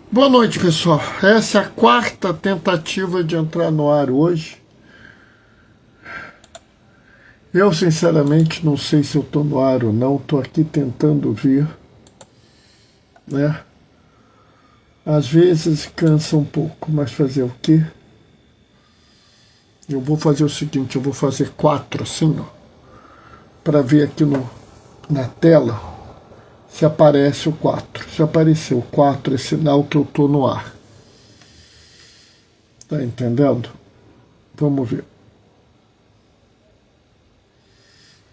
Boa noite, pessoal. Essa é a quarta tentativa de entrar no ar hoje. Eu, sinceramente, não sei se eu estou no ar ou não. Estou aqui tentando ver, né? Às vezes cansa um pouco, mas fazer o quê? Eu vou fazer o seguinte, eu vou fazer 4 assim, ó, para ver aqui na tela se aparece o 4. Se apareceu o 4, é sinal que eu estou no ar. Tá entendendo? Vamos ver.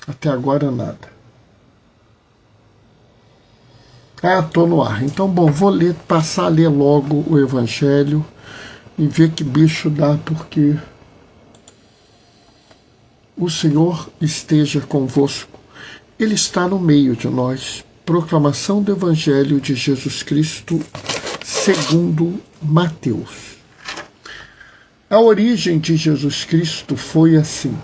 Até agora nada. Estou no ar. Então, bom, vou passar a ler logo o Evangelho e ver que bicho dá, porque o Senhor esteja convosco. Ele está no meio de nós. Proclamação do Evangelho de Jesus Cristo segundo Mateus. A origem de Jesus Cristo foi assim.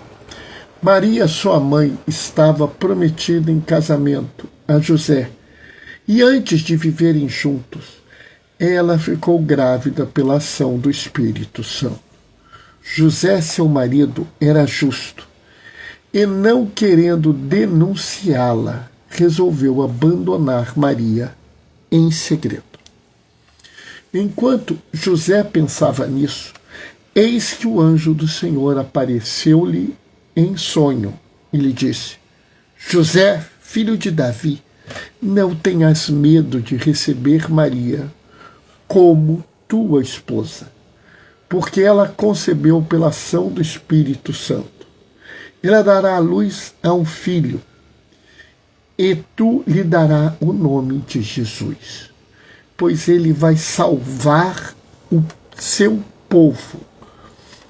Maria, sua mãe, estava prometida em casamento a José, e antes de viverem juntos, ela ficou grávida pela ação do Espírito Santo. José, seu marido, era justo, e não querendo denunciá-la, resolveu abandonar Maria em segredo. Enquanto José pensava nisso, eis que o anjo do Senhor apareceu-lhe em sonho e lhe disse: José, filho de Davi, não tenhas medo de receber Maria como tua esposa, porque ela concebeu pela ação do Espírito Santo. Ela dará à luz a um filho, e tu lhe darás o nome de Jesus, pois ele vai salvar o seu povo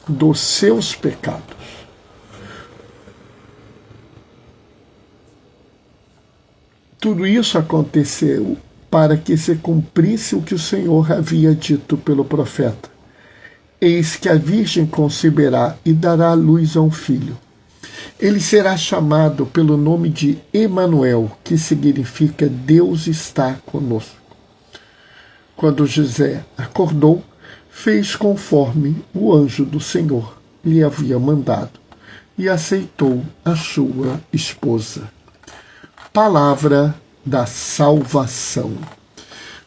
dos seus pecados. Tudo isso aconteceu para que se cumprisse o que o Senhor havia dito pelo profeta. Eis que a Virgem conceberá e dará à luz a um filho. Ele será chamado pelo nome de Emanuel, que significa Deus está conosco. Quando José acordou, fez conforme o anjo do Senhor lhe havia mandado e aceitou a sua esposa. Palavra da salvação.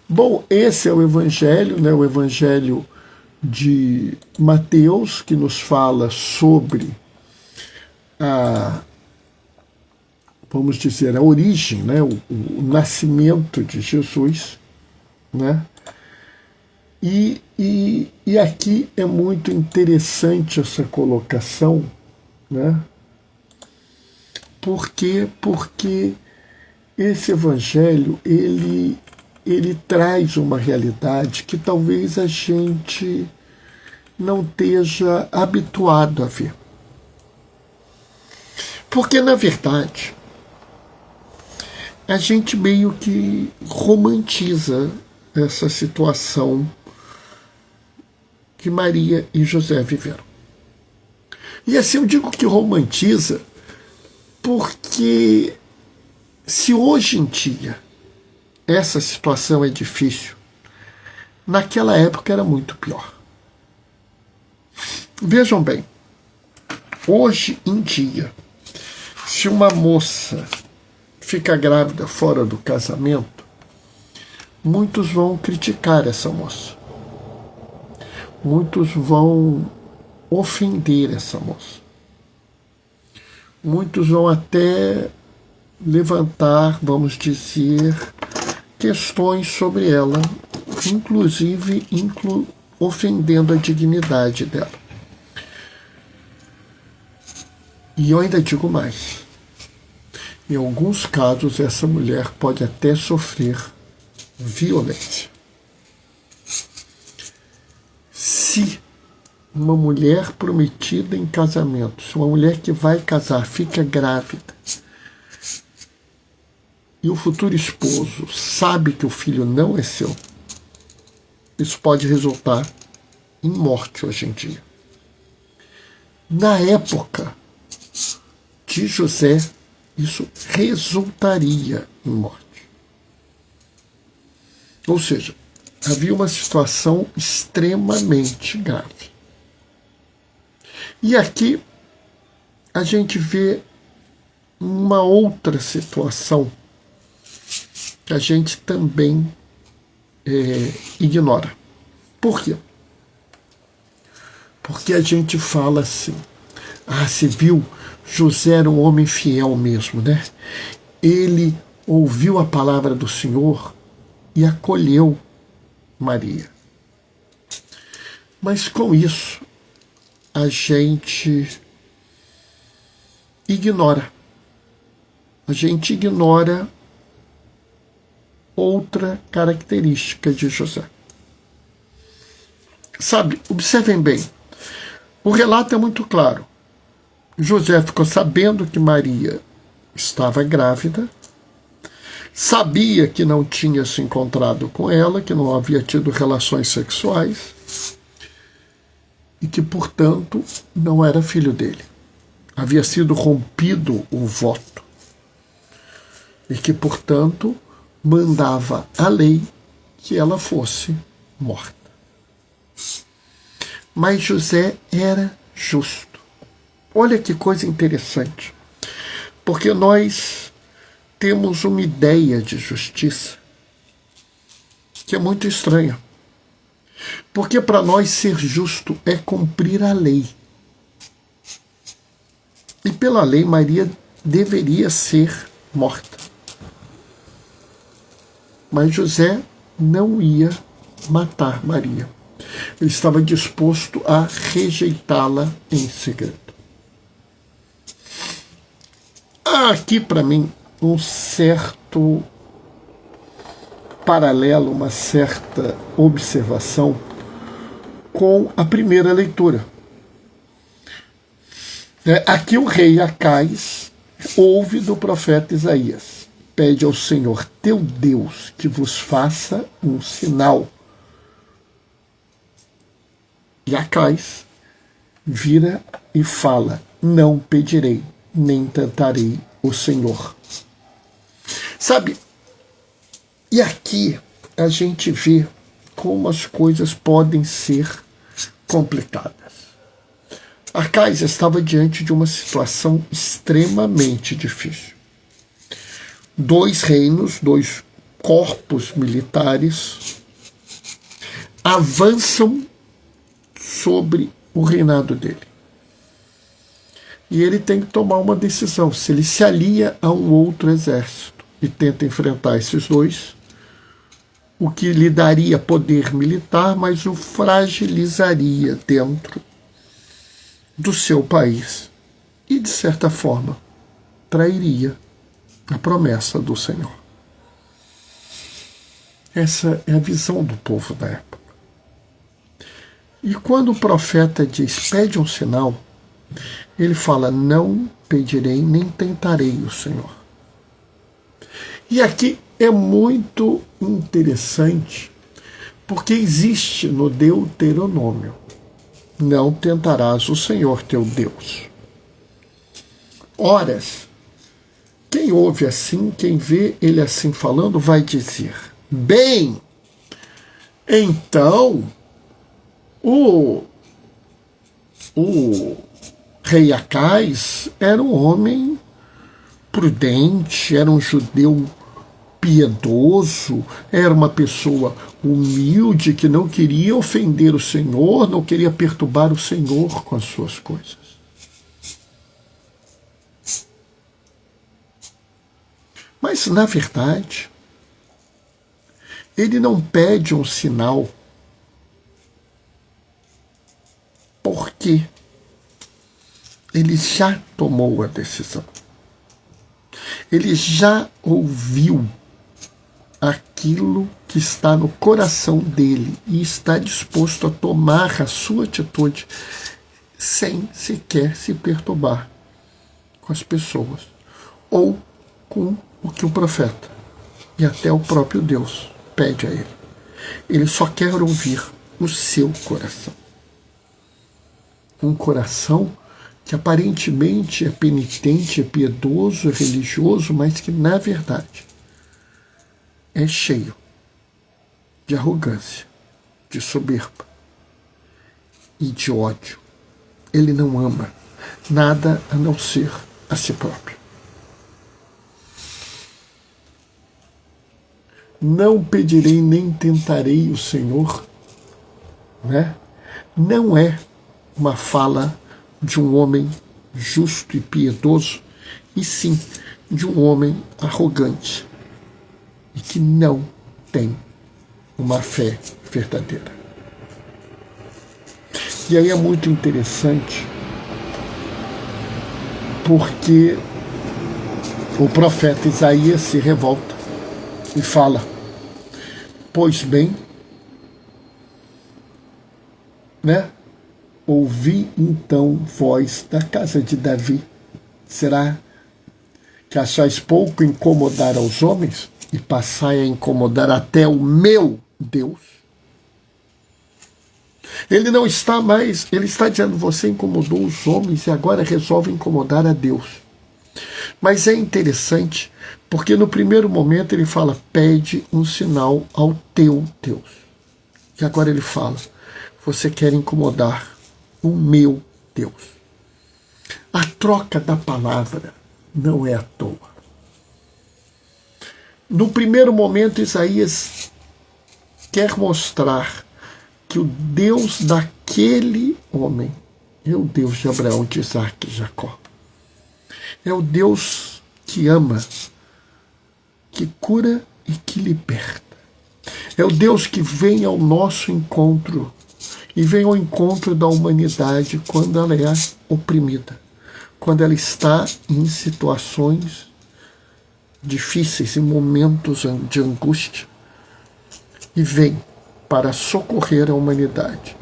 Bom, esse é o Evangelho, né? O Evangelho de Mateus, que nos fala sobre vamos dizer, a origem, né? O nascimento de Jesus, né? E aqui é muito interessante essa colocação, né? Porque esse Evangelho, ele traz uma realidade que talvez a gente não esteja habituado a ver. Porque, na verdade, a gente meio que romantiza essa situação que Maria e José viveram. E assim eu digo que romantiza porque se hoje em dia essa situação é difícil, naquela época era muito pior. Vejam bem, hoje em dia, se uma moça fica grávida fora do casamento, muitos vão criticar essa moça. Muitos vão ofender essa moça. Muitos vão até levantar, vamos dizer, questões sobre ela, inclusive ofendendo a dignidade dela. E eu ainda digo mais. Em alguns casos, essa mulher pode até sofrer violência. Se uma mulher prometida em casamento, se uma mulher que vai casar fica grávida e o futuro esposo sabe que o filho não é seu, isso pode resultar em morte hoje em dia. Na época de José, isso resultaria em morte. Ou seja, havia uma situação extremamente grave. E aqui a gente vê uma outra situação que a gente também ignora. Por quê? Porque a gente fala assim, você viu, José era um homem fiel mesmo, né? Ele ouviu a palavra do Senhor e acolheu Maria. Mas com isso, a gente ignora. A gente ignora outra característica de José. Sabe, observem bem, o relato é muito claro. José ficou sabendo que Maria estava grávida, sabia que não tinha se encontrado com ela, que não havia tido relações sexuais e que, portanto, não era filho dele. Havia sido rompido o voto e que, portanto, mandava a lei que ela fosse morta. Mas José era justo. Olha que coisa interessante, porque nós temos uma ideia de justiça que é muito estranha. Porque para nós ser justo é cumprir a lei. E pela lei, Maria deveria ser morta. Mas José não ia matar Maria. Ele estava disposto a rejeitá-la em segredo. Há aqui, para mim, um certo paralelo, uma certa observação com a primeira leitura. Aqui o rei Acais ouve do profeta Isaías: pede ao Senhor teu Deus que vos faça um sinal. E Acais vira e fala: não pedirei, nem tentarei o Senhor. Sabe, e aqui a gente vê como as coisas podem ser complicadas. Acais estava diante de uma situação extremamente difícil. 2 reinos, 2 corpos militares avançam sobre o reinado dele. E ele tem que tomar uma decisão. Se ele se alia a um outro exército e tenta enfrentar esses 2, o que lhe daria poder militar, mas o fragilizaria dentro do seu país e, de certa forma, trairia a promessa do Senhor. Essa é a visão do povo da época. E quando o profeta diz, pede um sinal, ele fala, não pedirei nem tentarei o Senhor. E aqui é muito interessante, porque existe no Deuteronômio: não tentarás o Senhor teu Deus. Horas, quem ouve assim, quem vê ele assim falando, vai dizer, bem, então o rei Acais era um homem prudente, era um judeu piedoso, era uma pessoa humilde que não queria ofender o Senhor, não queria perturbar o Senhor com as suas coisas. Mas, na verdade, ele não pede um sinal porque ele já tomou a decisão. Ele já ouviu aquilo que está no coração dele e está disposto a tomar a sua atitude sem sequer se perturbar com as pessoas ou com o que o profeta e até o próprio Deus pede a ele. Ele só quer ouvir o seu coração. Um coração que aparentemente é penitente, é piedoso, é religioso, mas que, na verdade, é cheio de arrogância, de soberba e de ódio. Ele não ama nada a não ser a si próprio. Não pedirei nem tentarei o Senhor, né? Não é uma fala de um homem justo e piedoso, e sim de um homem arrogante e que não tem uma fé verdadeira. E aí é muito interessante, porque o profeta Isaías se revolta e fala: pois bem, né? Ouvi então voz da casa de Davi. Será que achais pouco incomodar aos homens e passai a incomodar até o meu Deus? Ele não está mais, ele está dizendo: você incomodou os homens e agora resolve incomodar a Deus. Mas é interessante, porque no primeiro momento ele fala: pede um sinal ao teu Deus. E agora ele fala: você quer incomodar o meu Deus. A troca da palavra não é à toa. No primeiro momento, Isaías quer mostrar que o Deus daquele homem é o Deus de Abraão, de Isaac e Jacó. É o Deus que ama, que cura e que liberta. É o Deus que vem ao nosso encontro e vem ao encontro da humanidade quando ela é oprimida, quando ela está em situações difíceis, em momentos de angústia, e vem para socorrer a humanidade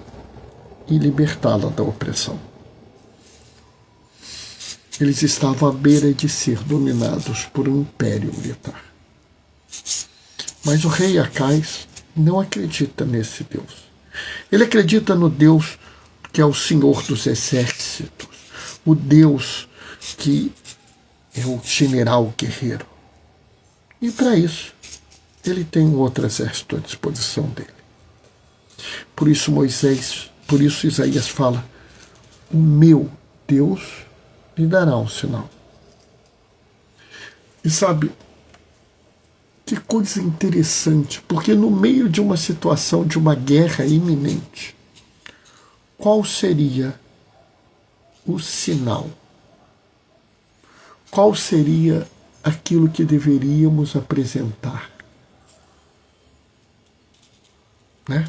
e libertá-la da opressão. Eles estavam à beira de ser dominados por um império militar. Mas o rei Acais não acredita nesse Deus. Ele acredita no Deus que é o Senhor dos exércitos, o Deus que é o general guerreiro. E para isso, ele tem um outro exército à disposição dele. Por isso Isaías fala: o meu Deus lhe dará um sinal. E sabe, que coisa interessante, porque no meio de uma situação de uma guerra iminente, qual seria o sinal? Qual seria aquilo que deveríamos apresentar? Né?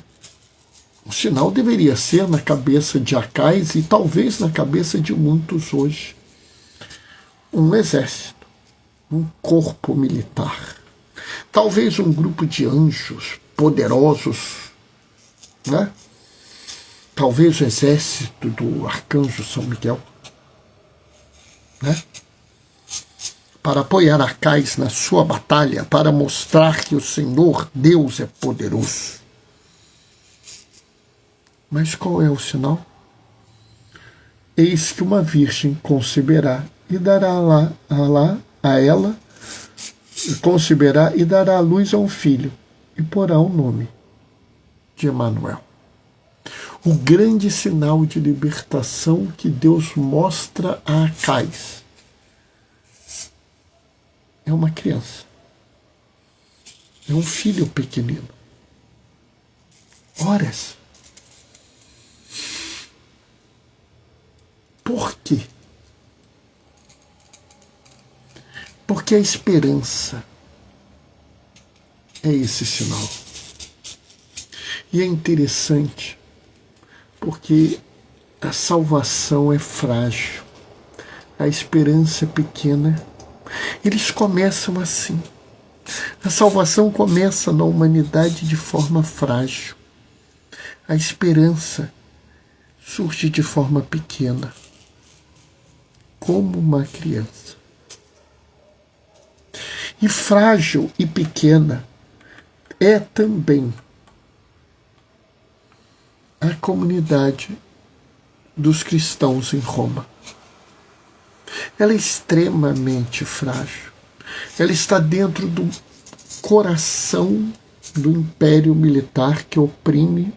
O sinal deveria ser na cabeça de Acais e talvez na cabeça de muitos hoje: um exército, um corpo militar, talvez um grupo de anjos poderosos, né? Talvez o exército do arcanjo São Miguel, né? Para apoiar Acais na sua batalha, para mostrar que o Senhor Deus é poderoso. Mas qual é o sinal? Eis que uma virgem conceberá e dará conceberá e dará à luz a um filho, e porá o nome de Emanuel. O grande sinal de libertação que Deus mostra a Acais é uma criança, é um filho pequenino. Horas. Por quê? Porque a esperança é esse sinal. E é interessante, porque a salvação é frágil, a esperança é pequena. Eles começam assim. A salvação começa na humanidade de forma frágil. A esperança surge de forma pequena, como uma criança. E frágil e pequena é também a comunidade dos cristãos em Roma. Ela é extremamente frágil. Ela está dentro do coração do império militar que oprime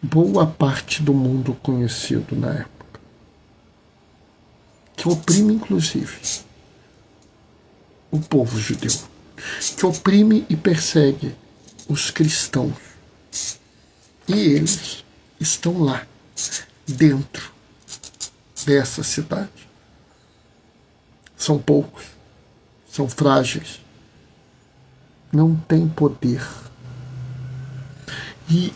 boa parte do mundo conhecido na época. Que oprime, inclusive, o povo judeu. Que oprime e persegue os cristãos. E eles estão lá, dentro dessa cidade. São poucos, são frágeis, não têm poder. E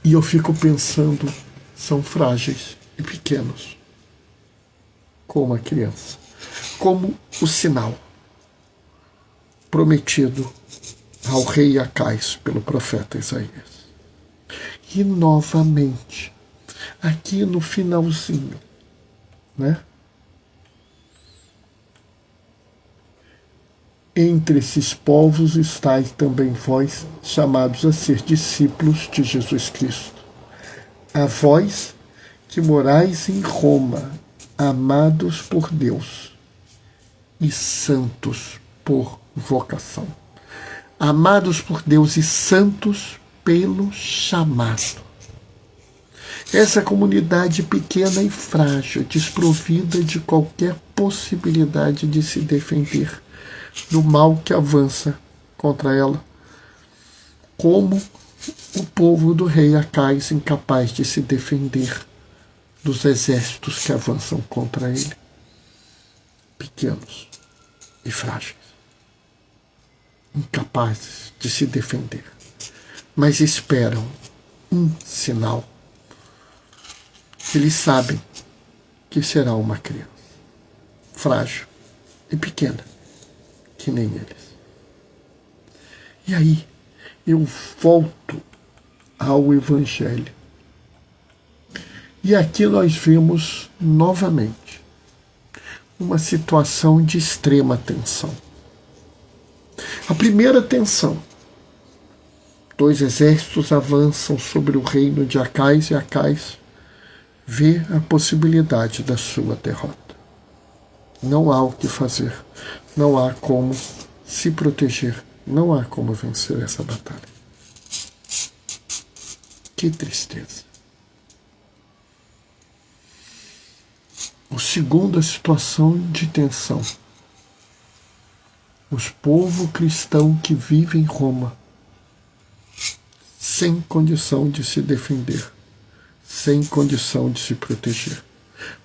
eu fico pensando, são frágeis e pequenos, como a criança, como o sinal prometido ao rei Acais pelo profeta Isaías. E novamente, aqui no finalzinho, né? Entre esses povos estáis também vós, chamados a ser discípulos de Jesus Cristo. A vós que morais em Roma, amados por Deus e santos por vocação. Amados por Deus e santos pelo chamado. Essa comunidade pequena e frágil, desprovida de qualquer possibilidade de se defender do mal que avança contra ela, como o povo do rei Acais, incapaz de se defender dos exércitos que avançam contra ele, pequenos e frágeis, incapazes de se defender, mas esperam um sinal. Eles sabem que será uma criança, frágil e pequena, que nem eles. E aí eu volto ao Evangelho. E aqui nós vemos novamente uma situação de extrema tensão. A primeira tensão: 2 exércitos avançam sobre o reino de Acais e Acais vê a possibilidade da sua derrota. Não há o que fazer, não há como se proteger, não há como vencer essa batalha. Que tristeza. A segunda situação de tensão: os povos cristãos que vivem em Roma, sem condição de se defender, sem condição de se proteger,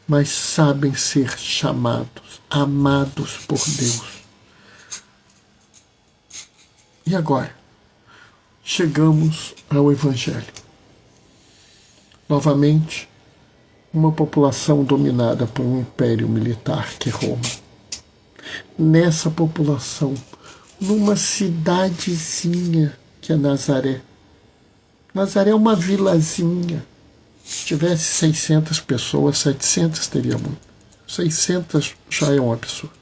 mas sabem ser chamados, amados por Deus. E agora, chegamos ao Evangelho. Novamente, uma população dominada por um império militar que é Roma. Nessa população, numa cidadezinha que é Nazaré. Nazaré é uma vilazinha. Se tivesse 600 pessoas, 700 teria muito. 600 já é um absurdo.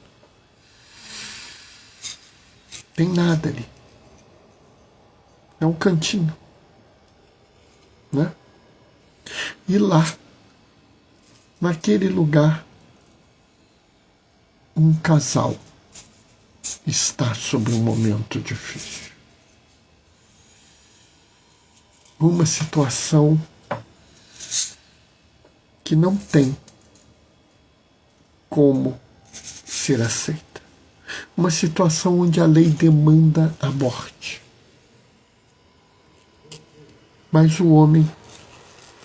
Tem nada ali. É um cantinho, né? E lá, naquele lugar, um casal está sob um momento difícil. Uma situação que não tem como ser aceita. Uma situação onde a lei demanda a morte. Mas o homem,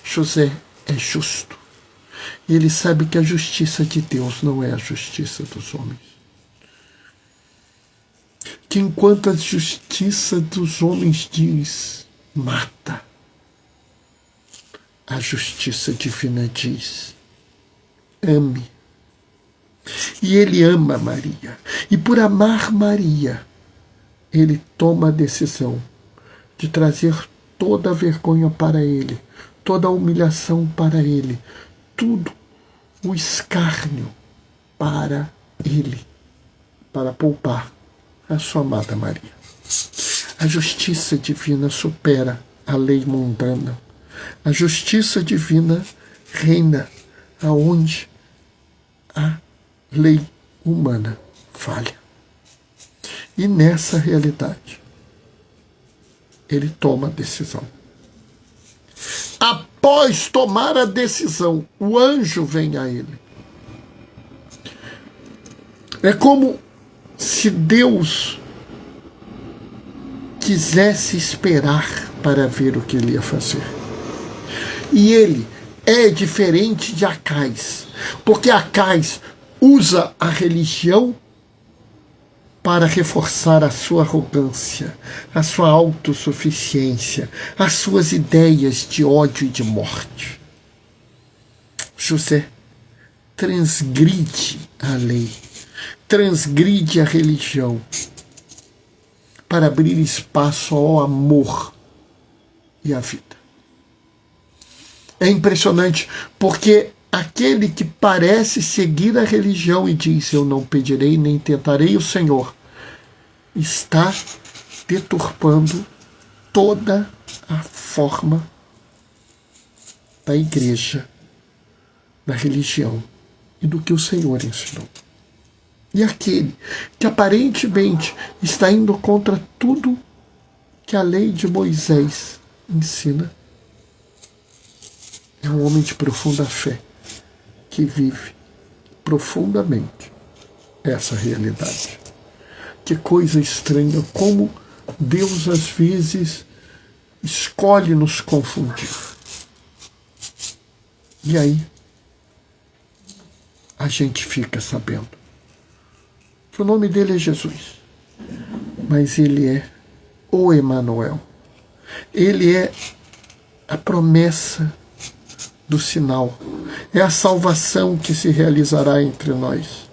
José, é justo. E ele sabe que a justiça de Deus não é a justiça dos homens. Que enquanto a justiça dos homens diz, mata, a justiça divina diz, ame. E ele ama Maria. E por amar Maria, ele toma a decisão de trazer toda a vergonha para ele, toda a humilhação para ele, tudo o escárnio para ele, para poupar a sua amada Maria. A justiça divina supera a lei mundana. A justiça divina reina aonde a lei humana falha. E nessa realidade, ele toma a decisão. Após tomar a decisão, o anjo vem a ele. É como se Deus quisesse esperar para ver o que ele ia fazer. E ele é diferente de Acais, porque Acais usa a religião para reforçar a sua arrogância, a sua autossuficiência, as suas ideias de ódio e de morte. José transgride a lei, transgride a religião, para abrir espaço ao amor e à vida. É impressionante, porque aquele que parece seguir a religião e diz: eu não pedirei nem tentarei o Senhor, está deturpando toda a forma da igreja, da religião e do que o Senhor ensinou. E aquele que aparentemente está indo contra tudo que a lei de Moisés ensina, é um homem de profunda fé, que vive profundamente essa realidade. Que coisa estranha, como Deus às vezes escolhe nos confundir. E aí a gente fica sabendo que o nome dele é Jesus, mas ele é o Emanuel. Ele é a promessa do sinal, é a salvação que se realizará entre nós.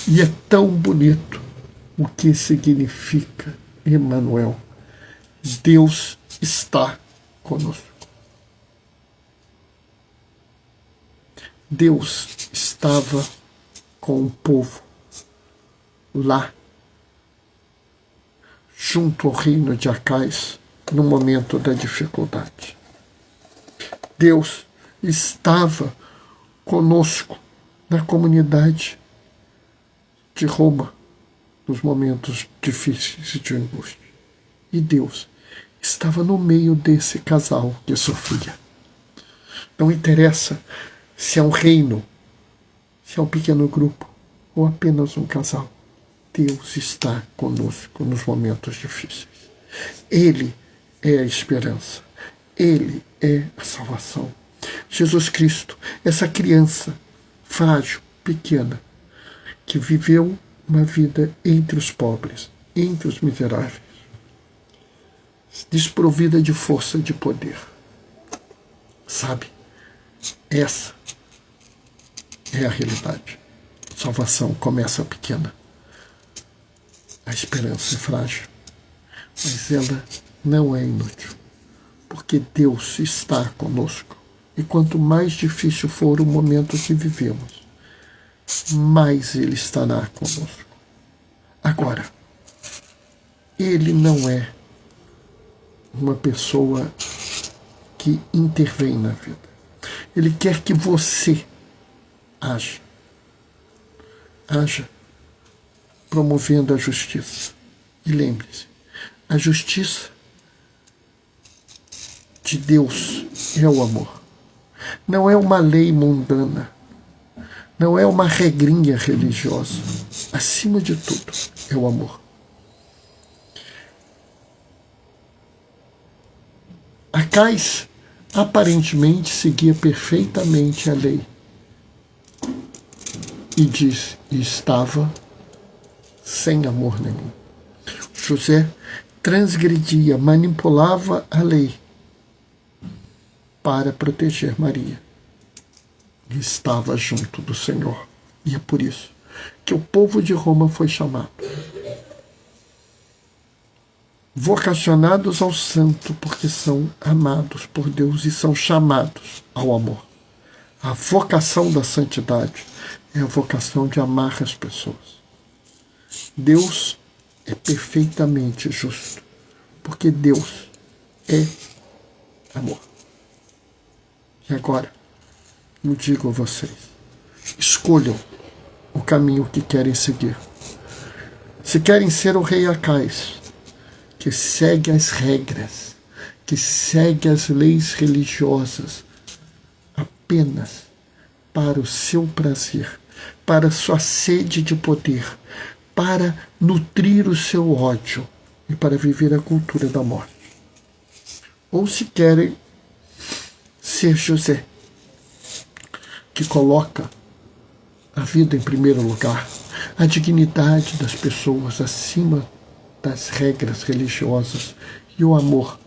E é tão bonito o que significa Emanuel. Deus está conosco. Deus estava com o povo lá, junto ao reino de Acais, no momento da dificuldade. Deus estava conosco na comunidade de Roma, nos momentos difíceis e de angústia. E Deus estava no meio desse casal que sofria. Não interessa se é um reino, se é um pequeno grupo ou apenas um casal. Deus está conosco nos momentos difíceis. Ele é a esperança. Ele é a salvação. Jesus Cristo, essa criança frágil, pequena, que viveu uma vida entre os pobres, entre os miseráveis, desprovida de força e de poder. Sabe, essa é a realidade. Salvação começa pequena. A esperança é frágil, mas ela não é inútil, porque Deus está conosco. E quanto mais difícil for o momento que vivemos, mais Ele estará conosco. Agora, Ele não é uma pessoa que intervém na vida. Ele quer que você haja. Haja promovendo a justiça. E lembre-se, a justiça de Deus é o amor. Não é uma lei mundana. Não é uma regrinha religiosa. Acima de tudo, é o amor. Acais aparentemente seguia perfeitamente a lei. E diz, e estava sem amor nenhum. José transgredia, manipulava a lei para proteger Maria. E estava junto do Senhor. E é por isso que o povo de Roma foi chamado. Vocacionados ao santo, porque são amados por Deus e são chamados ao amor. A vocação da santidade é a vocação de amar as pessoas. Deus é perfeitamente justo, porque Deus é amor. E agora, eu digo a vocês, escolham o caminho que querem seguir. Se querem ser o rei Acais, que segue as regras, que segue as leis religiosas apenas para o seu prazer, para a sua sede de poder, para nutrir o seu ódio e para viver a cultura da morte. Ou se querem ser José, que coloca a vida em primeiro lugar, a dignidade das pessoas acima das regras religiosas e o amor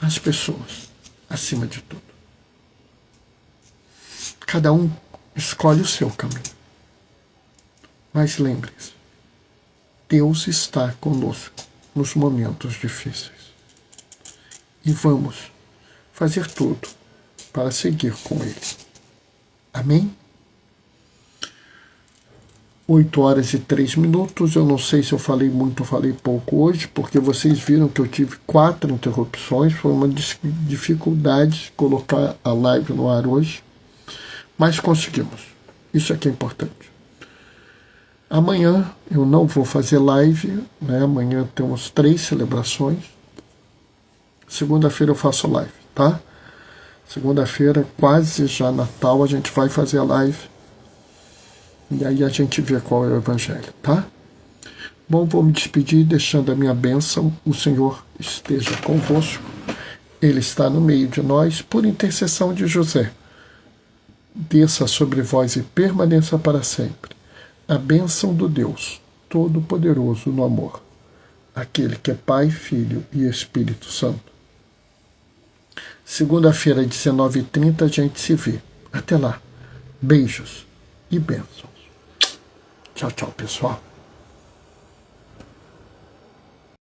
às pessoas acima de tudo. Cada um escolhe o seu caminho. Mas lembre-se, Deus está conosco nos momentos difíceis. E vamos fazer tudo para seguir com Ele. Amém? 8h03. Eu não sei se eu falei muito ou falei pouco hoje, porque vocês viram que eu tive 4 interrupções. Foi uma dificuldade colocar a live no ar hoje. Mas conseguimos. Isso é que é importante. Amanhã eu não vou fazer live, né? Amanhã temos 3 celebrações. Segunda-feira eu faço live, tá? Segunda-feira, quase já Natal, a gente vai fazer a live. E aí a gente vê qual é o Evangelho, tá? Bom, vou me despedir deixando a minha bênção. O Senhor esteja convosco. Ele está no meio de nós, por intercessão de José. Desça sobre vós e permaneça para sempre a bênção do Deus Todo-Poderoso no amor, aquele que é Pai, Filho e Espírito Santo. Segunda-feira, 19h30, a gente se vê. Até lá. Beijos e bênçãos. Tchau, tchau, pessoal.